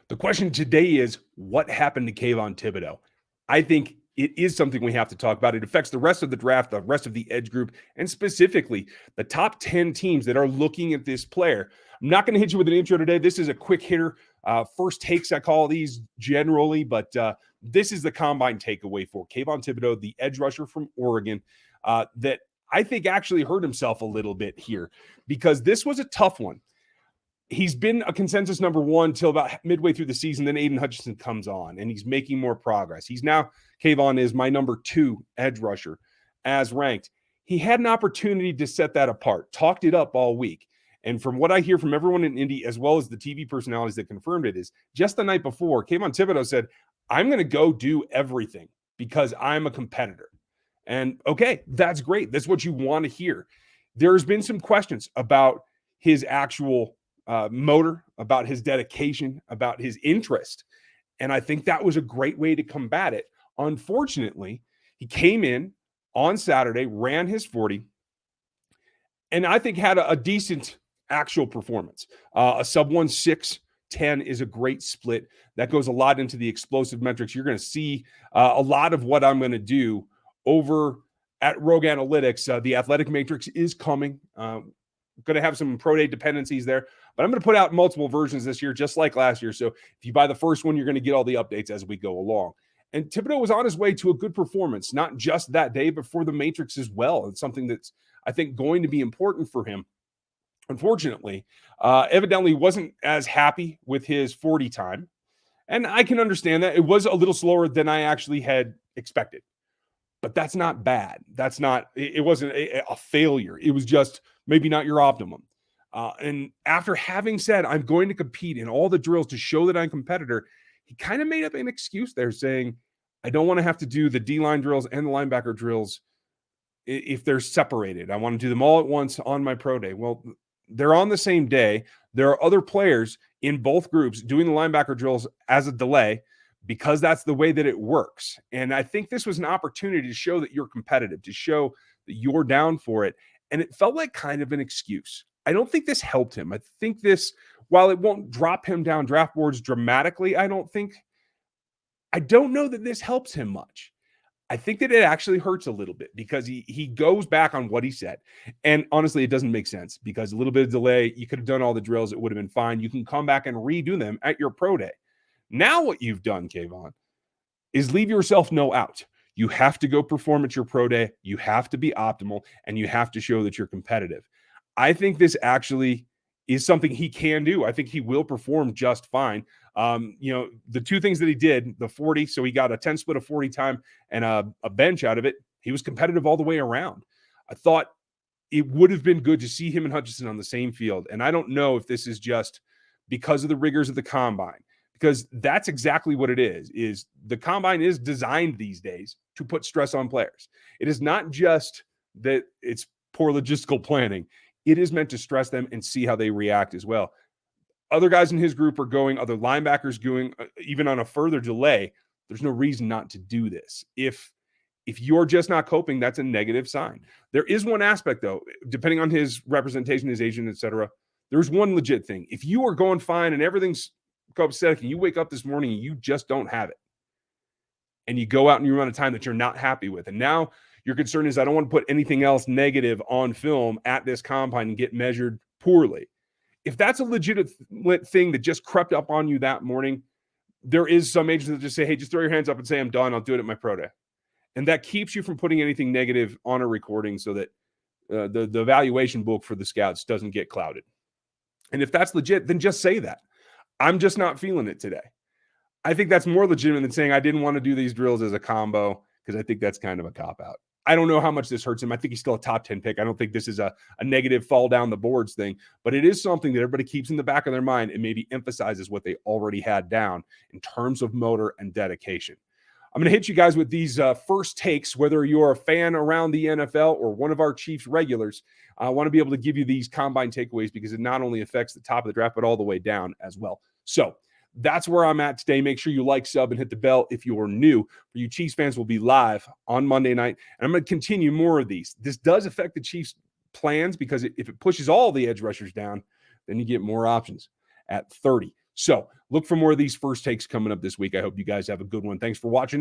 The question today is, what happened to Kayvon Thibodeaux? I think it is something we have to talk about. It affects the rest of the draft, the rest of the edge group, and specifically the top 10 teams that are looking at this player. I'm not going to hit you with an intro today. This is a quick hitter. First takes, I call these generally, but this is the combine takeaway for Kayvon Thibodeaux, the edge rusher from Oregon, that I think actually hurt himself a little bit here because this was a tough one. He's been a consensus number one till about midway through the season. Then Aiden Hutchinson comes on and he's making more progress. Kayvon is my number 2 edge rusher as ranked. He had an opportunity to set that apart, talked it up all week. And from what I hear from everyone in Indy, as well as the TV personalities that confirmed it, is just the night before, Kayvon Thibodeaux said, I'm going to go do everything because I'm a competitor. And okay, that's great. That's what you want to hear. There's been some questions about his actual motor, about his dedication, about his interest. And I think that was a great way to combat it. Unfortunately, he came in on Saturday, ran his 40, and I think had a decent actual performance. A sub 1.610 is a great split. That goes a lot into the explosive metrics. You're going to see a lot of what I'm going to do over at Rogue Analytics. The athletic matrix is coming. Going to have some pro day dependencies there, but I'm going to put out multiple versions this year, just like last year. So if you buy the first one, you're going to get all the updates as we go along. And Thibodeaux was on his way to a good performance, not just that day, but for the matrix as well. It's something that's, I think, going to be important for him. Unfortunately, evidently wasn't as happy with his 40 time. And I can understand that. It was a little slower than I actually had expected. But that's not bad. It wasn't a failure. It was just maybe not your optimum. And after having said, I'm going to compete in all the drills to show that I'm a competitor, he kind of made up an excuse there saying, I don't want to have to do the D-line drills and the linebacker drills if they're separated. I want to do them all at once on my pro day. Well, they're on the same day. There are other players in both groups doing the linebacker drills as a delay, because that's the way that it works. And I think this was an opportunity to show that you're competitive, to show that you're down for it. And it felt like kind of an excuse. I don't think this helped him. I think this, while it won't drop him down draft boards dramatically, I don't know that this helps him much. I think that it actually hurts a little bit because he goes back on what he said. And honestly, it doesn't make sense because a little bit of delay, you could have done all the drills. It would have been fine. You can come back and redo them at your pro day. Now what you've done, Kayvon, is leave yourself no out. You have to go perform at your pro day. You have to be optimal, and you have to show that you're competitive. I think this actually is something he can do. I think he will perform just fine. The two things that he did, the 40, so he got a 10 split of 40 time and a bench out of it. He was competitive all the way around. I thought it would have been good to see him and Hutchinson on the same field. And I don't know if this is just because of the rigors of the combine, because that's exactly what it is the combine is designed these days to put stress on players. It is not just that it's poor logistical planning. It is meant to stress them and see how they react as well. Other guys in his group are going, other linebackers going, even on a further delay. There's no reason not to do this. If you're just not coping, that's a negative sign. There is one aspect, though, depending on his representation, his agent, etc. There's one legit thing. If you are going fine and everything's copacetic and you wake up this morning and you just don't have it, and you go out and you run a time that you're not happy with, and now your concern is, I don't want to put anything else negative on film at this combine and get measured poorly. If that's a legitimate thing that just crept up on you that morning, there is some agents that just say, hey, just throw your hands up and say, I'm done. I'll do it at my pro day. And that keeps you from putting anything negative on a recording so that the evaluation book for the scouts doesn't get clouded. And if that's legit, then just say that. I'm just not feeling it today. I think that's more legitimate than saying I didn't want to do these drills as a combo, because I think that's kind of a cop-out. I don't know how much this hurts him. I think he's still a top 10 pick. I don't think this is a negative fall down the boards thing, but it is something that everybody keeps in the back of their mind and maybe emphasizes what they already had down in terms of motor and dedication. I'm going to hit you guys with these first takes, whether you're a fan around the NFL or one of our Chiefs regulars. I want to be able to give you these combine takeaways because it not only affects the top of the draft, but all the way down as well. So that's where I'm at today. Make sure you like, sub, and hit the bell if you're new. For you Chiefs fans, we'll be live on Monday night, and I'm going to continue more of these. This does affect the Chiefs' plans because if it pushes all the edge rushers down, then you get more options at 30. So look for more of these first takes coming up this week. I hope you guys have a good one. Thanks for watching.